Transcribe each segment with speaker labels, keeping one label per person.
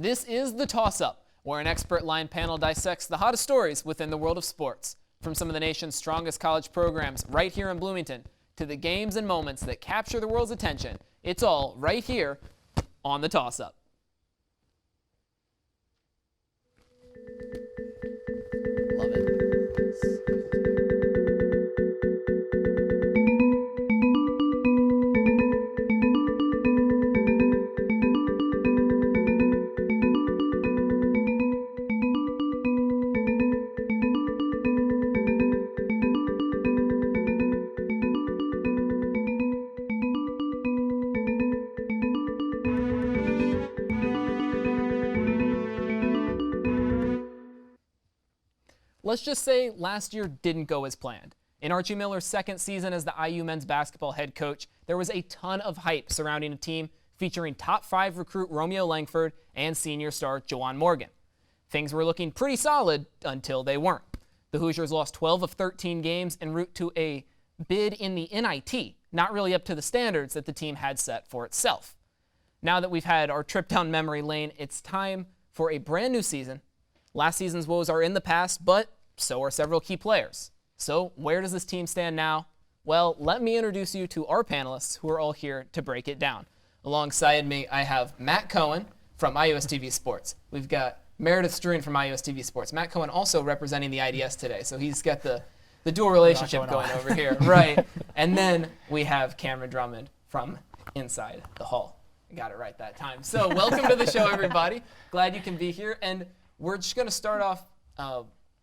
Speaker 1: This is The Toss-Up, where an expert line panel dissects the hottest stories within the world of sports. From some of the nation's strongest college programs right here in Bloomington to the games and moments that capture the world's attention, it's all right here on The Toss-Up. Love it. Let's just say last year didn't go as planned. In Archie Miller's second season as the IU men's basketball head coach, there was a ton of hype surrounding a team featuring top 5 recruit Romeo Langford and senior star Juwan Morgan. Things were looking pretty solid until they weren't. The Hoosiers lost 12 of 13 games en route to a bid in the NIT, not really up to the standards that the team had set for itself. Now that we've had our trip down memory lane, it's time for a brand new season. Last season's woes are in the past, but so are several key players. So where does this team stand now? Well, let me introduce you to our panelists who are all here to break it down. Alongside me, I have Matt Cohen from iOS TV Sports. We've got Meredith Struan from iOS TV Sports. Matt Cohen also representing the IDS today, so he's got the dual relationship going over here. Right. And then we have Cameron Drummond from inside the hall. I got it right that time. So welcome to the show, everybody. Glad you can be here. And we're just going to start off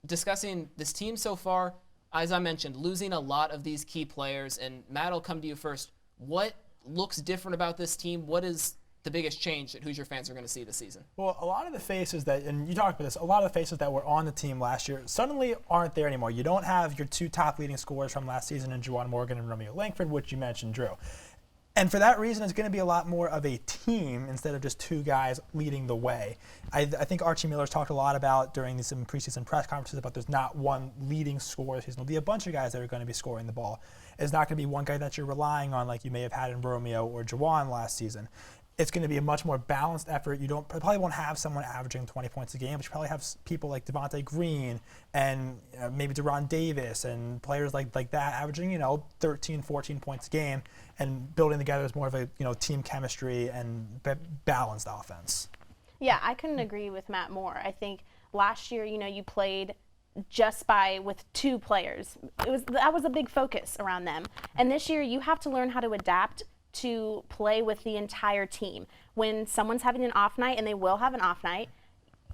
Speaker 1: discussing this team so far. As I mentioned, losing a lot of these key players. And Matt, I'll come to you first. What looks different about this team? What is the biggest change that Hoosier fans are going to see this season?
Speaker 2: Well, a lot of the faces that, and you talked about this, a lot of the faces that were on the team last year suddenly aren't there anymore. You don't have your 2 top leading scorers from last season in Juwan Morgan and Romeo Langford, which you mentioned, Drew. And for that reason, it's going to be a lot more of a team instead of just 2 guys leading the way. I think Archie Miller's talked a lot about during some preseason press conferences about there's not one leading scorer. There'll be a bunch of guys that are going to be scoring the ball. It's not going to be one guy that you're relying on like you may have had in Romeo or Juwan last season. It's going to be a much more balanced effort. You probably won't have someone averaging 20 points a game, but you probably have people like Devontae Green and maybe Deron Davis and players like that averaging 13, 14 points a game and building together as more of a team chemistry and balanced offense.
Speaker 3: Yeah, I couldn't agree with Matt more. I think last year you played just with 2 players. That was a big focus around them. And this year you have to learn how to adapt to play with the entire team. When someone's having an off night, and they will have an off night,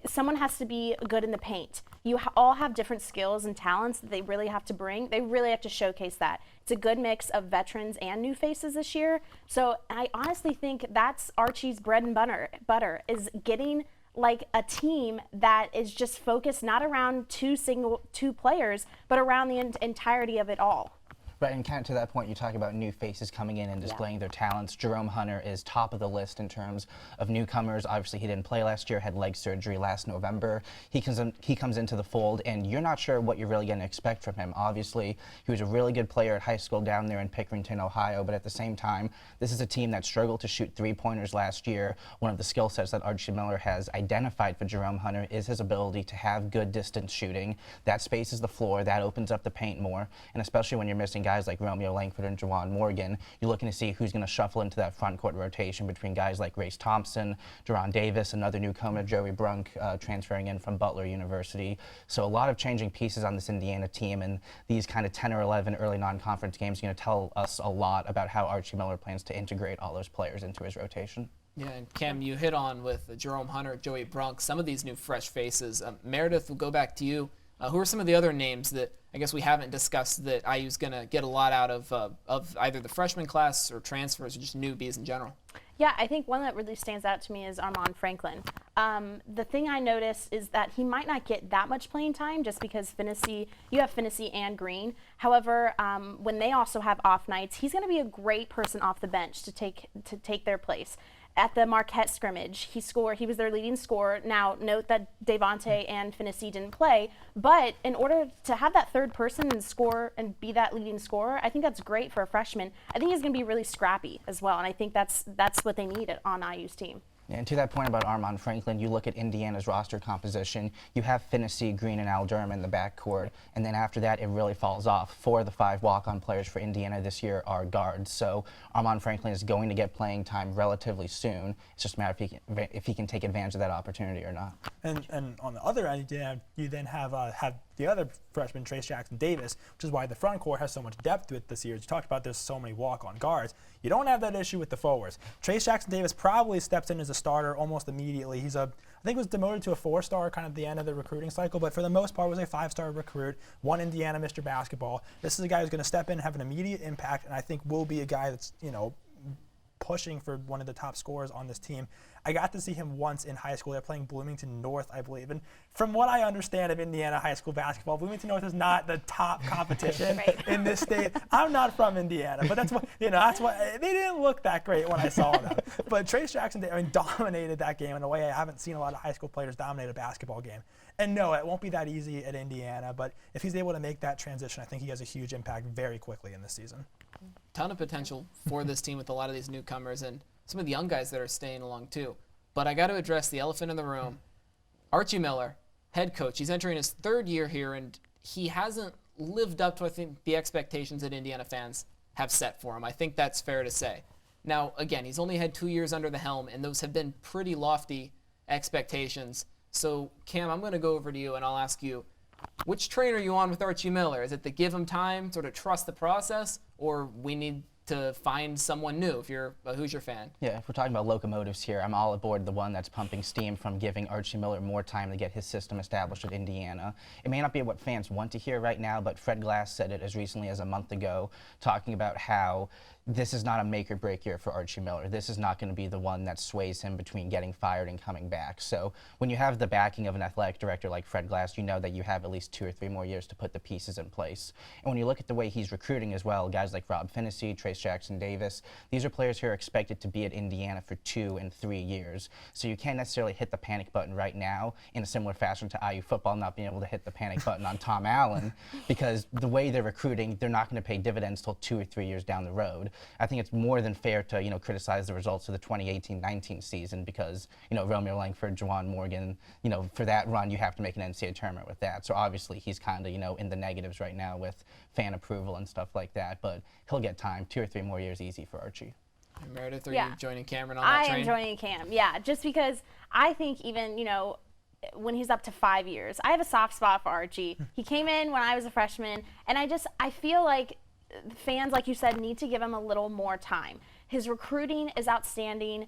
Speaker 3: someone has to be good in the paint. You all have different skills and talents that they really have to bring. They really have to showcase that. It's a good mix of veterans and new faces this year. So I honestly think that's Archie's bread and butter is getting like a team that is just focused not around two players, but around the entirety of it all.
Speaker 4: Right, and kind of to that point, you talk about new faces coming in and displaying their talents. Jerome Hunter is top of the list in terms of newcomers. Obviously, he didn't play last year, had leg surgery last November. He comes into the fold, and you're not sure what you're really going to expect from him. Obviously, he was a really good player at high school down there in Pickerington, Ohio, but at the same time, this is a team that struggled to shoot 3-pointers last year. One of the skill sets that Archie Miller has identified for Jerome Hunter is his ability to have good distance shooting. That spaces the floor, that opens up the paint more, and especially when you're missing guys like Romeo Langford and Juwan Morgan, you're looking to see who's going to shuffle into that front court rotation between guys like Race Thompson, Deron Davis, another newcomer, Joey Brunk, transferring in from Butler University. So a lot of changing pieces on this Indiana team, and these kind of 10 or 11 early non-conference games are going to tell us a lot about how Archie Miller plans to integrate all those players into his rotation.
Speaker 1: Yeah, and Cam, you hit on with Jerome Hunter, Joey Brunk, some of these new fresh faces. Meredith, we'll go back to you. Who are some of the other names that I guess we haven't discussed that IU's going to get a lot out of either the freshman class or transfers or just newbies in general?
Speaker 3: Yeah, I think one that really stands out to me is Armand Franklin. The thing I noticed is that he might not get that much playing time just because you have Finney and Green. However, when they also have off nights, he's going to be a great person off the bench to take their place. At the Marquette scrimmage, he was their leading scorer. Now, note that Devontae and Finney didn't play, but in order to have that third person and score and be that leading scorer, I think that's great for a freshman. I think he's going to be really scrappy as well, and I think that's what they need on IU's team.
Speaker 4: And to that point about Armand Franklin, you look at Indiana's roster composition, you have Finney, Green, and Alderm in the backcourt, and then after that, it really falls off. 4 of the 5 walk-on players for Indiana this year are guards, so Armand Franklin is going to get playing time relatively soon. It's just a matter of if he can take advantage of that opportunity or not.
Speaker 2: And on the other end, you then have the other freshman, Trace Jackson Davis, which is why the front court has so much depth to it this year. As you talked about, there's so many walk-on guards. You don't have that issue with the forwards. Trace Jackson Davis probably steps in as a starter almost immediately. I think was demoted to a 4-star kind of at the end of the recruiting cycle, but for the most part was a 5-star recruit, won Indiana Mr. Basketball. This is a guy who's going to step in and have an immediate impact, and I think will be a guy that's, pushing for one of the top scorers on this team. I got to see him once in high school. They're playing Bloomington North, I believe. And from what I understand of Indiana high school basketball, Bloomington North is not the top competition in this state. I'm not from Indiana, but that's what they didn't look that great when I saw them. But Trace Jackson, dominated that game in a way I haven't seen a lot of high school players dominate a basketball game. And no, it won't be that easy at Indiana, but if he's able to make that transition, I think he has a huge impact very quickly in this season.
Speaker 1: Ton of potential for this team with a lot of these newcomers and some of the young guys that are staying along too. But I got to address the elephant in the room. Archie Miller, head coach. He's entering his 3rd year here, and he hasn't lived up to, I think, the expectations that Indiana fans have set for him. I think that's fair to say. Now, again, he's only had 2 years under the helm, and those have been pretty lofty expectations. So, Cam, I'm going to go over to you, and I'll ask you, which train are you on with Archie Miller? Is it to give him time, sort of trust the process, or we need to find someone new if you're a Hoosier fan?
Speaker 4: Yeah, if we're talking about locomotives here, I'm all aboard the one that's pumping steam from giving Archie Miller more time to get his system established at Indiana. It may not be what fans want to hear right now, but Fred Glass said it as recently as a month ago, talking about how this is not a make or break year for Archie Miller. This is not going to be the one that sways him between getting fired and coming back. So when you have the backing of an athletic director like Fred Glass, you know that you have at least 2 or 3 more years to put the pieces in place. And when you look at the way he's recruiting as well, guys like Rob Finney, Trace Jackson Davis, these are players who are expected to be at Indiana for 2 and 3 years. So you can't necessarily hit the panic button right now in a similar fashion to IU football not being able to hit the panic button on Tom Allen, because the way they're recruiting, they're not going to pay dividends till 2 or 3 years down the road. I think it's more than fair to, criticize the results of the 2018-19 season because, Romeo Langford, Juwan Morgan, for that run, you have to make an NCAA tournament with that. So obviously he's kind of, in the negatives right now with fan approval and stuff like that, but he'll get time. 2 or 3 more years easy for Archie.
Speaker 1: And Meredith, are you joining Cameron on that train?
Speaker 3: I am joining Cam, just because I think even, when he's up to 5 years, I have a soft spot for Archie. He came in when I was a freshman, and I feel like fans, like you said, need to give him a little more time. His recruiting is outstanding,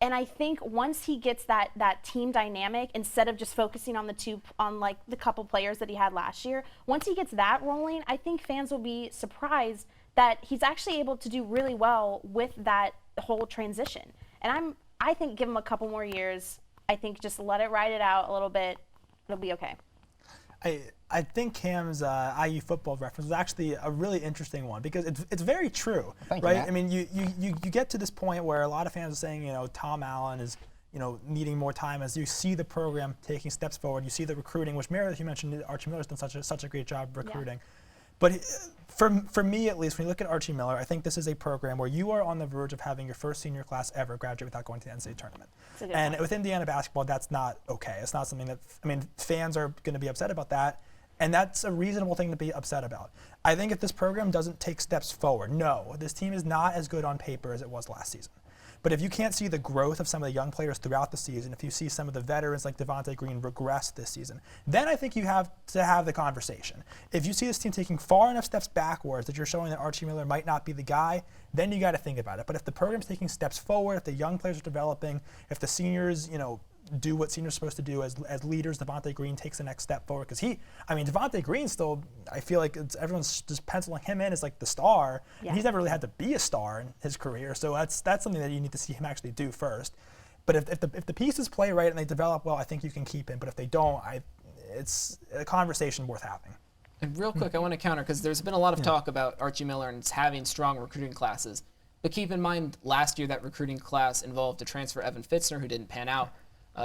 Speaker 3: and I think once he gets that team dynamic, instead of just focusing on the couple players that he had last year, once he gets that rolling, I think fans will be surprised that he's actually able to do really well with that whole transition. And I think give him a couple more years. I think just let it ride it out a little bit. It'll be okay.
Speaker 2: I think Cam's IU football reference was actually a really interesting one because it's very true,
Speaker 4: Thank
Speaker 2: right?
Speaker 4: you, Matt.
Speaker 2: I mean, you get to this point where a lot of fans are saying, Tom Allen is, needing more time as you see the program taking steps forward. You see the recruiting, which Meredith, you mentioned, Archie Miller's done such a great job recruiting. Yeah. But for me, at least, when you look at Archie Miller, I think this is a program where you are on the verge of having your first senior class ever graduate without going to the NCAA tournament. And with Indiana basketball, that's not okay. It's not something that, fans are going to be upset about that. And that's a reasonable thing to be upset about. I think if this program doesn't take steps forward, no, this team is not as good on paper as it was last season. But if you can't see the growth of some of the young players throughout the season, if you see some of the veterans like Devontae Green regress this season, then I think you have to have the conversation. If you see this team taking far enough steps backwards that you're showing that Archie Miller might not be the guy, then you got to think about it. But if the program's taking steps forward, if the young players are developing, if the seniors, do what seniors are supposed to do as leaders, Devontae Green takes the next step forward because Devontae Green still, I feel like everyone's just penciling him in as like the star. Yeah. And he's never really had to be a star in his career, so that's something that you need to see him actually do first. But if the pieces play right and they develop well, I think you can keep him. But if they don't, it's a conversation worth having.
Speaker 1: And real quick, I want to counter because there's been a lot of talk about Archie Miller and having strong recruiting classes. But keep in mind, last year that recruiting class involved a transfer Evan Fitzner who didn't pan out.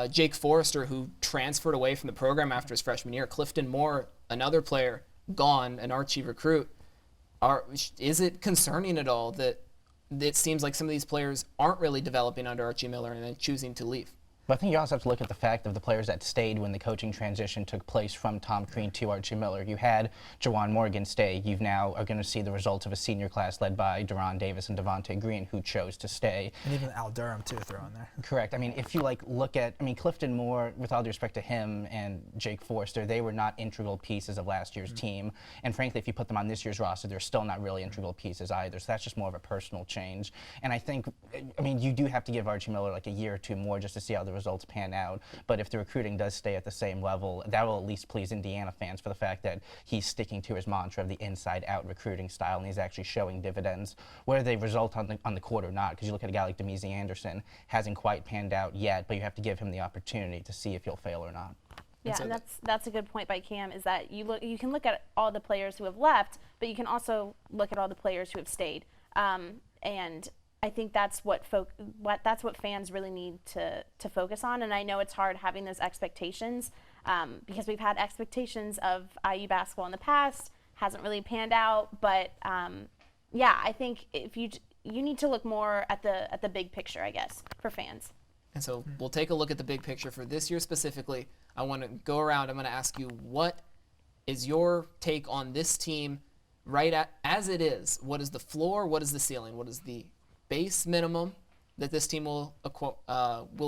Speaker 1: Jake Forrester, who transferred away from the program after his freshman year. Clifton Moore, another player, gone, an Archie recruit. Is it concerning at all that it seems like some of these players aren't really developing under Archie Miller and then choosing to leave.
Speaker 4: But I think you also have to look at the fact of the players that stayed when the coaching transition took place from Tom Crean to Archie Miller. You had Juwan Morgan stay. You now are going to see the results of a senior class led by Deron Davis and Devontae Green, who chose to stay.
Speaker 2: And even Al Durham, too, throw in there.
Speaker 4: Correct. I mean, if you look at, Clifton Moore, with all due respect to him and Jake Forster, they were not integral pieces of last year's team. And frankly, if you put them on this year's roster, they're still not really integral pieces either. So that's just more of a personal change. And I think, you do have to give Archie Miller like a year or two more just to see how the results pan out. But if the recruiting does stay at the same level, that will at least please Indiana fans for the fact that he's sticking to his mantra of the inside-out recruiting style, and he's actually showing dividends. Whether they result on the court or not, because you look at a guy like Demezy Anderson, hasn't quite panned out yet, but you have to give him the opportunity to see if he'll fail or not.
Speaker 3: Yeah, and that's a good point by Cam, is that you can look at all the players who have left, but you can also look at all the players who have stayed. And I think that's what fans really need to focus on. And I know it's hard having those expectations because we've had expectations of IU basketball in the past, hasn't really panned out. But yeah, I think if you need to look more at the big picture, I guess, for fans.
Speaker 1: And so we'll take a look at the big picture for this year specifically. I want to go around. I'm going to ask you, what is your take on this team as it is? What is the floor? What is the ceiling? What is the base minimum that this team will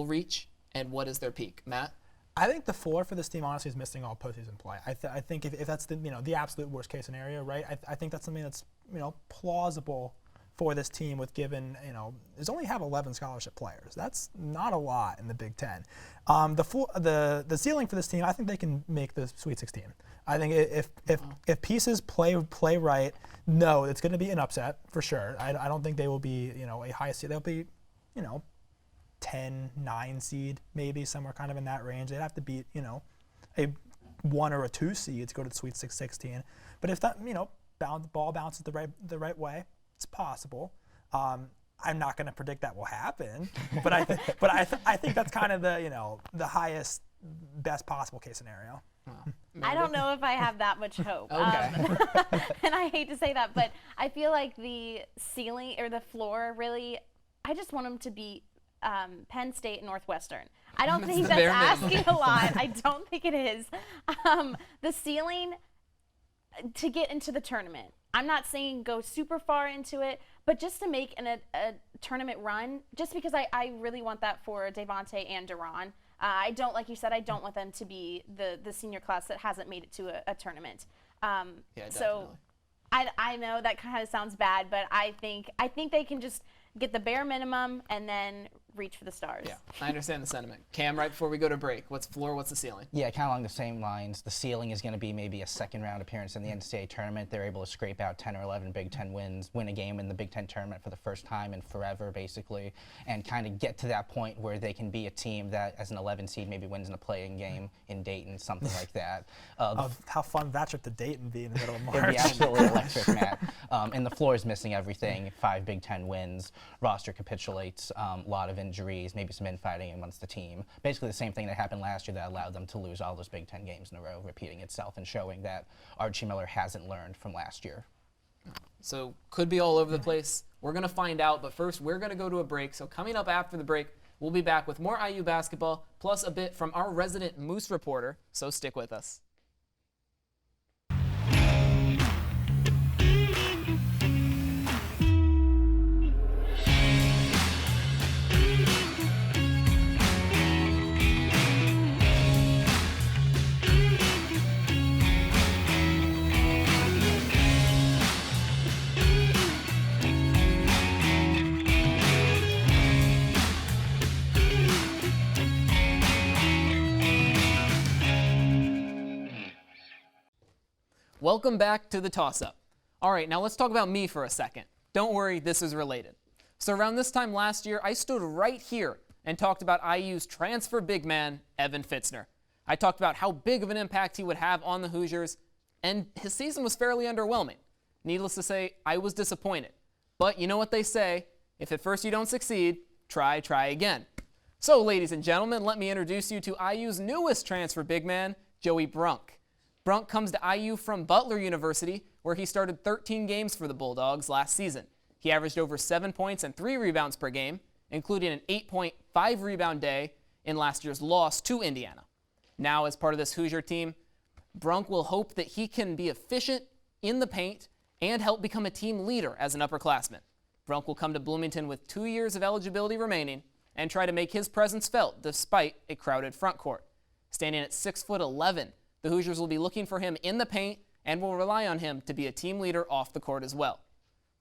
Speaker 1: reach, and what is their peak? Matt?
Speaker 2: I think the floor for this team honestly is missing all postseason play. I think if that's the absolute worst case scenario, right? I think that's something that's plausible for this team with given there's only have 11 scholarship players. That's not a lot in the Big Ten. The ceiling for this team, I think they can make the Sweet 16. I think if pieces play right, no, it's going to be an upset for sure. I don't think they will be a high seed. They'll be 10, 9 seed maybe, somewhere kind of in that range. They'd have to beat a 1 or a 2 seed to go to the Sweet 16. But if that the ball bounces the right way, it's possible. I'm not going to predict that will happen, but I think that's kind of the highest, best possible case scenario.
Speaker 3: I don't know if I have that much hope.
Speaker 1: Okay.
Speaker 3: And I hate to say that, but I feel like the ceiling or the floor really, I just want them to beat Penn State and Northwestern. I don't think that's asking a lot. I don't think it is. The ceiling to get into the tournament. I'm not saying go super far into it, but just to make a tournament run, just because I really want that for Devontae and Deron. I don't, like you said, I don't want them to be the senior class that hasn't made it to a tournament.
Speaker 1: Yeah, definitely.
Speaker 3: So I know that kind of sounds bad, but I think they can just get the bare minimum and then reach for the stars.
Speaker 1: Yeah, I understand the sentiment. Cam, right before we go to break, what's the floor, what's the ceiling?
Speaker 4: Yeah, kind of along the same lines. The ceiling is going to be maybe a second-round appearance in the NCAA tournament. They're able to scrape out 10 or 11 Big Ten wins, win a game in the Big Ten tournament for the first time in forever, basically, and kind of get to that point where they can be a team that, as an 11 seed, maybe wins in a play-in game in Dayton, something like that.
Speaker 2: How fun that trip to Dayton be in the middle of March.
Speaker 4: It'd be absolutely electric, Matt. And the floor is missing everything. 5 Big Ten wins, roster capitulates, a lot of injuries, maybe some infighting amongst the team. Basically the same thing that happened last year that allowed them to lose all those Big Ten games in a row, repeating itself and showing that Archie Miller hasn't learned from last year.
Speaker 1: So could be all over the place. We're going to find out, but first we're going to go to a break. So coming up after the break, we'll be back with more IU basketball, plus a bit from our resident Moose reporter, so stick with us. Welcome back to the toss-up. All right, now let's talk about me for a second. Don't worry, this is related. So around this time last year, I stood right here and talked about IU's transfer big man, Evan Fitzner. I talked about how big of an impact he would have on the Hoosiers, and his season was fairly underwhelming. Needless to say, I was disappointed. But you know what they say, if at first you don't succeed, try again. So ladies and gentlemen, let me introduce you to IU's newest transfer big man, Joey Brunk. Brunk comes to IU from Butler University, where he started 13 games for the Bulldogs last season. He averaged over 7 points and 3 rebounds per game, including an 8.5 rebound day in last year's loss to Indiana. Now, as part of this Hoosier team, Brunk will hope that he can be efficient in the paint and help become a team leader as an upperclassman. Brunk will come to Bloomington with 2 years of eligibility remaining and try to make his presence felt despite a crowded front court. Standing at 6'11", the Hoosiers will be looking for him in the paint and will rely on him to be a team leader off the court as well.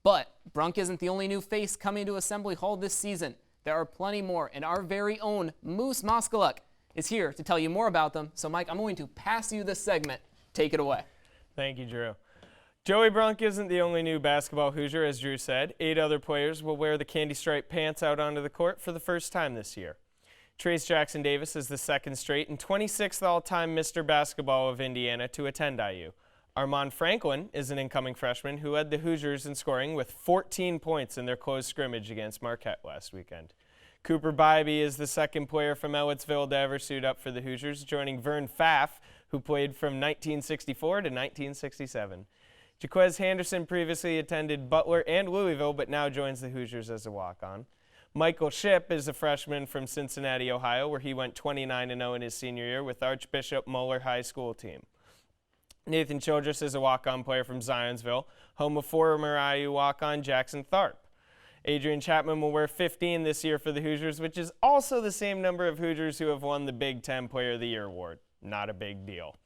Speaker 1: But Brunk isn't the only new face coming to Assembly Hall this season. There are plenty more, and our very own Moose Moskaluk is here to tell you more about them. So, Mike, I'm going to pass you this segment. Take it away.
Speaker 5: Thank you, Drew. Joey Brunk isn't the only new basketball Hoosier, as Drew said. 8 other players will wear the candy stripe pants out onto the court for the first time this year. Trace Jackson Davis is the second straight and 26th all-time Mr. Basketball of Indiana to attend IU. Armand Franklin is an incoming freshman who led the Hoosiers in scoring with 14 points in their close scrimmage against Marquette last weekend. Cooper Bybee is the second player from Ellettsville to ever suit up for the Hoosiers, joining Vern Pfaff, who played from 1964 to 1967. Jaquez Henderson previously attended Butler and Louisville, but now joins the Hoosiers as a walk-on. Michael Shipp is a freshman from Cincinnati, Ohio, where he went 29-0 in his senior year with Archbishop Moeller High School team. Nathan Childress is a walk-on player from Zionsville, home of former IU walk-on Jackson Tharp. Adrian Chapman will wear 15 this year for the Hoosiers, which is also the same number of Hoosiers who have won the Big Ten Player of the Year award. Not a big deal.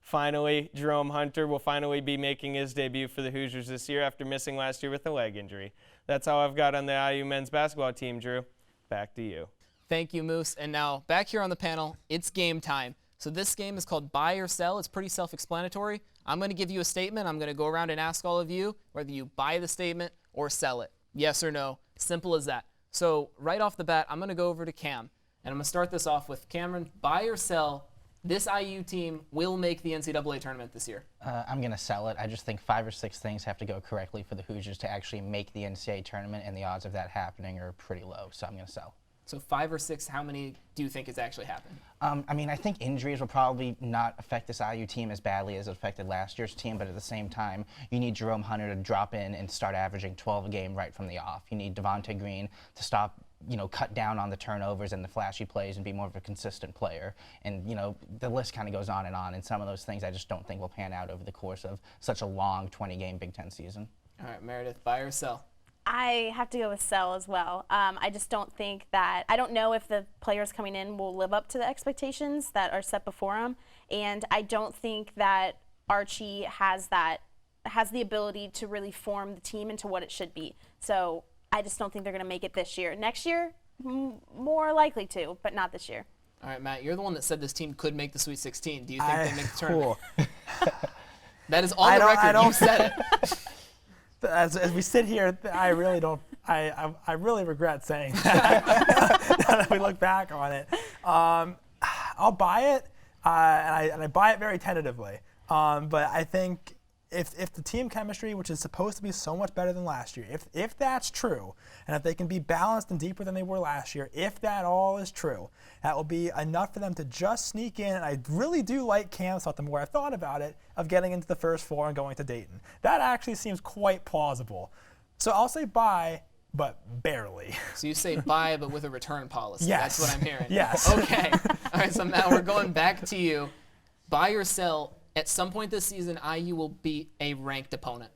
Speaker 5: Finally, Jerome Hunter will finally be making his debut for the Hoosiers this year after missing last year with a leg injury. That's all I've got on the IU men's basketball team, Drew. Back to you.
Speaker 1: Thank you, Moose. And now, back here on the panel, it's game time. So this game is called Buy or Sell. It's pretty self-explanatory. I'm going to give you a statement. I'm going to go around and ask all of you whether you buy the statement or sell it. Yes or no. Simple as that. So right off the bat, I'm going to go over to Cam. And I'm going to start this off with Cameron. Buy or sell, this IU team will make the NCAA tournament this year.
Speaker 4: I'm going to sell it. I just think 5 or 6 things have to go correctly for the Hoosiers to actually make the NCAA tournament, and the odds of that happening are pretty low, so I'm going to sell.
Speaker 1: So 5 or 6, how many do you think is actually happening?
Speaker 4: I mean, I think injuries will probably not affect this IU team as badly as it affected last year's team, but at the same time, you need Jerome Hunter to drop in and start averaging 12 a game right from the off. You need Devontae Green to stop, cut down on the turnovers and the flashy plays and be more of a consistent player. And, the list kind of goes on, and some of those things I just don't think will pan out over the course of such a long 20-game Big Ten season.
Speaker 1: All right, Meredith, buy or sell?
Speaker 3: I have to go with sell as well. I just don't think that, I don't know if the players coming in will live up to the expectations that are set before them, and I don't think that Archie has the ability to really form the team into what it should be. So I just don't think they're going to make it this year. Next year, more likely to, but not this year.
Speaker 1: All right, Matt, you're the one that said this team could make the Sweet 16. Do you think they make the tournament? That is on the record. You said it.
Speaker 2: As we sit here, I really don't. I really regret saying that. Now that we look back on it, I'll buy it, and I buy it very tentatively. But I think if the team chemistry, which is supposed to be so much better than last year, if that's true, and if they can be balanced and deeper than they were last year, if that all is true, that will be enough for them to just sneak in. And I really do like Cam's thought, the more I've thought about it, of getting into the first 4 and going to Dayton. That actually seems quite plausible. So I'll say buy, but barely.
Speaker 1: So you say buy, but with a return policy.
Speaker 2: Yes.
Speaker 1: That's what I'm hearing.
Speaker 2: Yes.
Speaker 1: Okay. All right, so Matt, we're going back to you. Buy or sell, at some point this season, IU will beat a ranked opponent.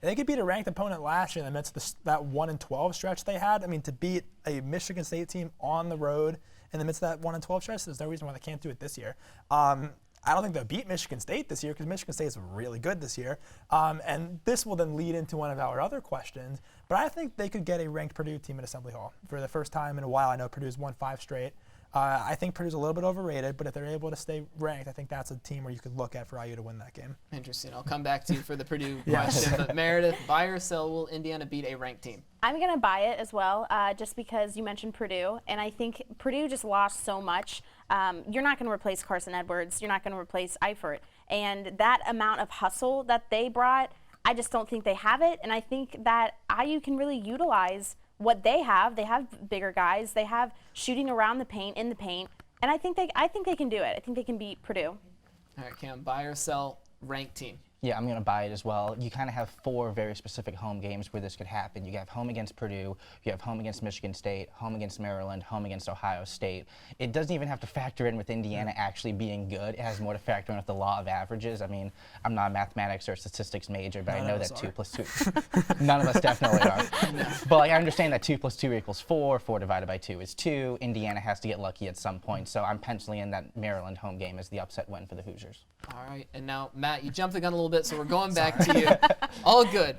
Speaker 2: They could beat a ranked opponent last year in the midst of that 1-12 stretch they had. I mean, to beat a Michigan State team on the road in the midst of that 1-12 stretch, there's no reason why they can't do it this year. I don't think they'll beat Michigan State this year because Michigan State is really good this year. And this will then lead into one of our other questions. But I think they could get a ranked Purdue team at Assembly Hall for the first time in a while. I know Purdue's won 5 straight. I think Purdue's a little bit overrated, but if they're able to stay ranked, I think that's a team where you could look at for IU to win that game.
Speaker 1: Interesting. I'll come back to you for the Purdue question. But Meredith, buy or sell, will Indiana beat a ranked team?
Speaker 3: I'm going to buy it as well, just because you mentioned Purdue, and I think Purdue just lost so much. You're not going to replace Carson Edwards. You're not going to replace Eifert. And that amount of hustle that they brought, I just don't think they have it. And I think that IU can really utilize what they have. They have bigger guys. They have shooting around the paint, in the paint. And I think they can do it. I think they can beat Purdue.
Speaker 1: All right, Cam, buy or sell, ranked team?
Speaker 4: Yeah, I'm going to buy it as well. You kind of have 4 very specific home games where this could happen. You have home against Purdue, you have home against Michigan State, home against Maryland, home against Ohio State. It doesn't even have to factor in with Indiana actually being good. It has more to factor in with the law of averages. I mean, I'm not a mathematics or statistics major, but I know that 2 plus 2. None of us definitely are. But like, I understand that 2 plus 2 equals 4. 4 divided by 2 is 2. Indiana has to get lucky at some point, so I'm penciling in that Maryland home game as the upset win for the Hoosiers.
Speaker 1: All right, and now, Matt, you jumped the gun a little bit, so we're going back to you. All good.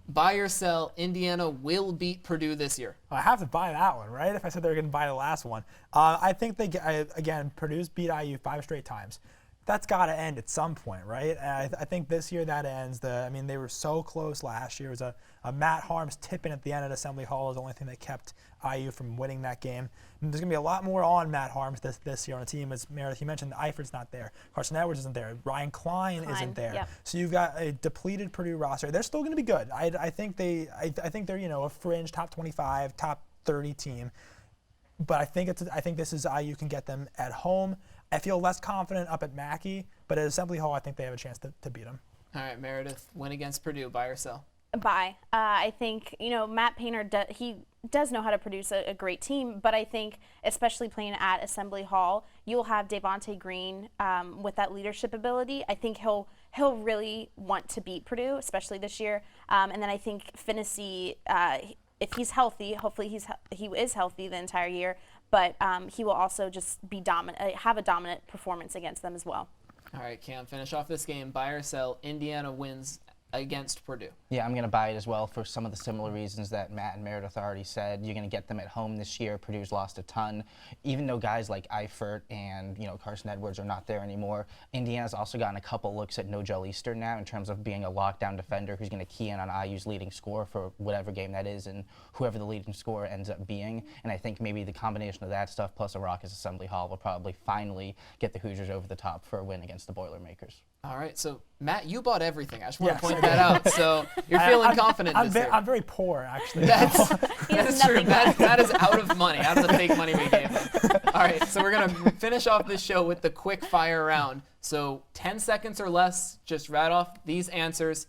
Speaker 1: Buy or sell, Indiana will beat Purdue this year.
Speaker 2: I have to buy that one, right? If I said they were going to buy the last one. I think again, Purdue's beat IU 5 straight times. That's got to end at some point, right? And I think this year that ends. They were so close last year. It was a Matt Harms tip-in at the end at Assembly Hall is the only thing that kept IU from winning that game. And there's going to be a lot more on Matt Harms this year on the team. As Meredith, you mentioned, Eifert's not there. Carson Edwards isn't there. Ryan Klein isn't there.
Speaker 3: Yep.
Speaker 2: So you've got a depleted Purdue roster. They're still going to be good. I think they're a fringe top 25, top 30 team. But I think this is IU can get them at home. I feel less confident up at Mackey, but at Assembly Hall, I think they have a chance to beat them.
Speaker 1: All right, Meredith, win against Purdue, buy or sell?
Speaker 3: Buy. I think, Matt Painter, he does know how to produce a great team, but I think, especially playing at Assembly Hall, you'll have Devontae Green with that leadership ability. I think he'll really want to beat Purdue, especially this year. And then I think Finney, if he's healthy, hopefully he is healthy the entire year, but he will also just be have a dominant performance against them as well.
Speaker 1: All right, Cam, finish off this game. Buy or sell, Indiana wins against Purdue.
Speaker 4: Yeah, I'm going to buy it as well for some of the similar reasons that Matt and Meredith already said. You're going to get them at home this year. Purdue's lost a ton. Even though guys like Eifert and Carson Edwards are not there anymore, Indiana's also gotten a couple looks at No Joel Easter now in terms of being a lockdown defender who's going to key in on IU's leading scorer for whatever game that is and whoever the leading scorer ends up being. And I think maybe the combination of that stuff plus a raucous Assembly Hall will probably finally get the Hoosiers over the top for a win against the Boilermakers.
Speaker 1: All right, so Matt, you bought everything. I just want to point that out. So you're feeling confident this year.
Speaker 2: I'm very poor, actually.
Speaker 1: That's true. That is out of money, out of the fake money we gave him. All right, so we're going to finish off this show with the quick fire round. So 10 seconds or less, just rattle off these answers.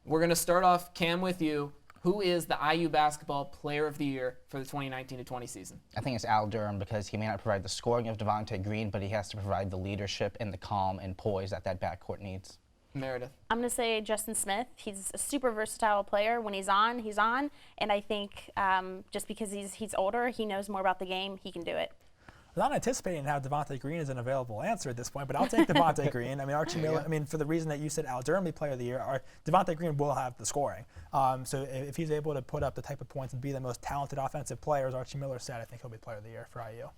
Speaker 1: We're going to start off, Cam, with you. Who is the IU basketball player of the year for the 2019-20 season?
Speaker 4: I think it's Al Durham because he may not provide the scoring of Devontae Green, but he has to provide the leadership and the calm and poise that backcourt needs.
Speaker 1: Meredith.
Speaker 3: I'm going to say Justin Smith. He's a super versatile player. When he's on, he's on. And I think just because he's older, he knows more about the game, he can do it.
Speaker 2: I'm not anticipating to have Devontae Green as an available answer at this point, but I'll take Devontae Green. I mean, Archie Miller, for the reason that you said Al Durham be player of the year, Devontae Green will have the scoring. So if he's able to put up the type of points and be the most talented offensive player, as Archie Miller said, I think he'll be player of the year for IU.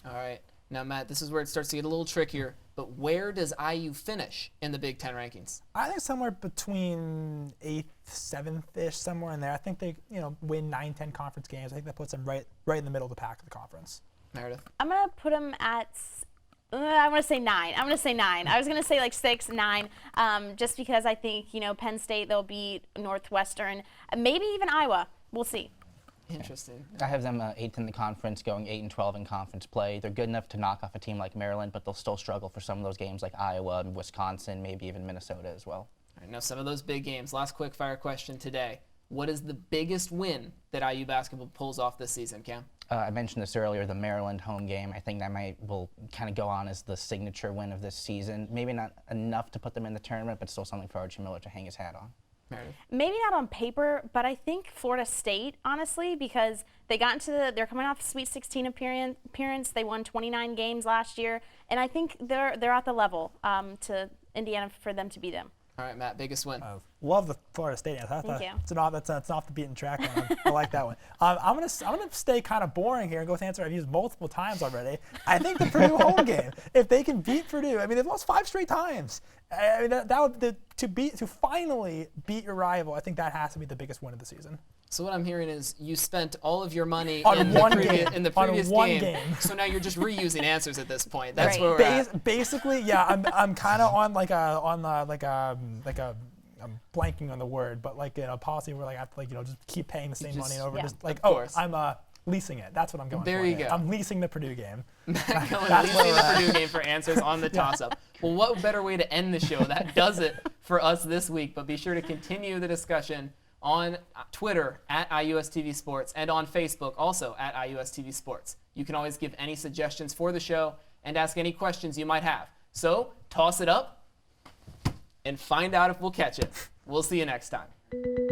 Speaker 1: All right. Now, Matt, this is where it starts to get a little trickier, but where does IU finish in the Big Ten rankings?
Speaker 2: I think somewhere between 8th, 7th-ish, somewhere in there. I think they win 9-10 conference games. I think that puts them right in the middle of the pack of the conference.
Speaker 1: Meredith.
Speaker 3: I'm going to put them at, I'm going to say 9. I was going to say like 6, 9, just because I think, Penn State, they'll beat Northwestern, maybe even Iowa. We'll see.
Speaker 1: Interesting.
Speaker 4: I have them 8th in the conference, going 8-12 in conference play. They're good enough to knock off a team like Maryland, but they'll still struggle for some of those games like Iowa and Wisconsin, maybe even Minnesota as well.
Speaker 1: All right, now some of those big games. Last quick fire question today. What is the biggest win that IU basketball pulls off this season, Cam?
Speaker 4: I mentioned this earlier, the Maryland home game. I think that will kind of go on as the signature win of this season. Maybe not enough to put them in the tournament, but still something for Archie Miller to hang his hat on.
Speaker 1: Meredith.
Speaker 3: Maybe not on paper, but I think Florida State, honestly, because they're coming off Sweet 16 appearance. They won 29 games last year, and I think they're at the level to Indiana for them to beat them.
Speaker 1: All right, Matt, biggest win.
Speaker 2: Love the Florida State answer.
Speaker 3: Thank you.
Speaker 2: It's off the beaten track one. I like that one. I'm gonna stay kind of boring here and go with the answer I've used multiple times already. I think the Purdue home game. If they can beat Purdue, they've lost 5 straight times. To finally beat your rival, I think that has to be the biggest win of the season.
Speaker 1: So what I'm hearing is you spent all of your money
Speaker 2: on
Speaker 1: in the previous
Speaker 2: game.
Speaker 1: So now you're just reusing answers at this point. That's
Speaker 3: Right.
Speaker 1: where we're at.
Speaker 2: Basically, yeah. I'm kind of on I'm blanking on the word, but a policy where I have to just keep paying the same money over.
Speaker 3: Yeah.
Speaker 2: Just
Speaker 1: Of course.
Speaker 2: I'm leasing it. That's what I'm going for.
Speaker 1: There you go.
Speaker 2: I'm leasing the Purdue game.
Speaker 1: Leasing the Purdue game for answers on the toss-up. Well, what better way to end the show? That does it for us this week. But be sure to continue the discussion on Twitter at IUSTV Sports and on Facebook also at IUSTV Sports. You can always give any suggestions for the show and ask any questions you might have. So toss it up and find out if we'll catch it. We'll see you next time.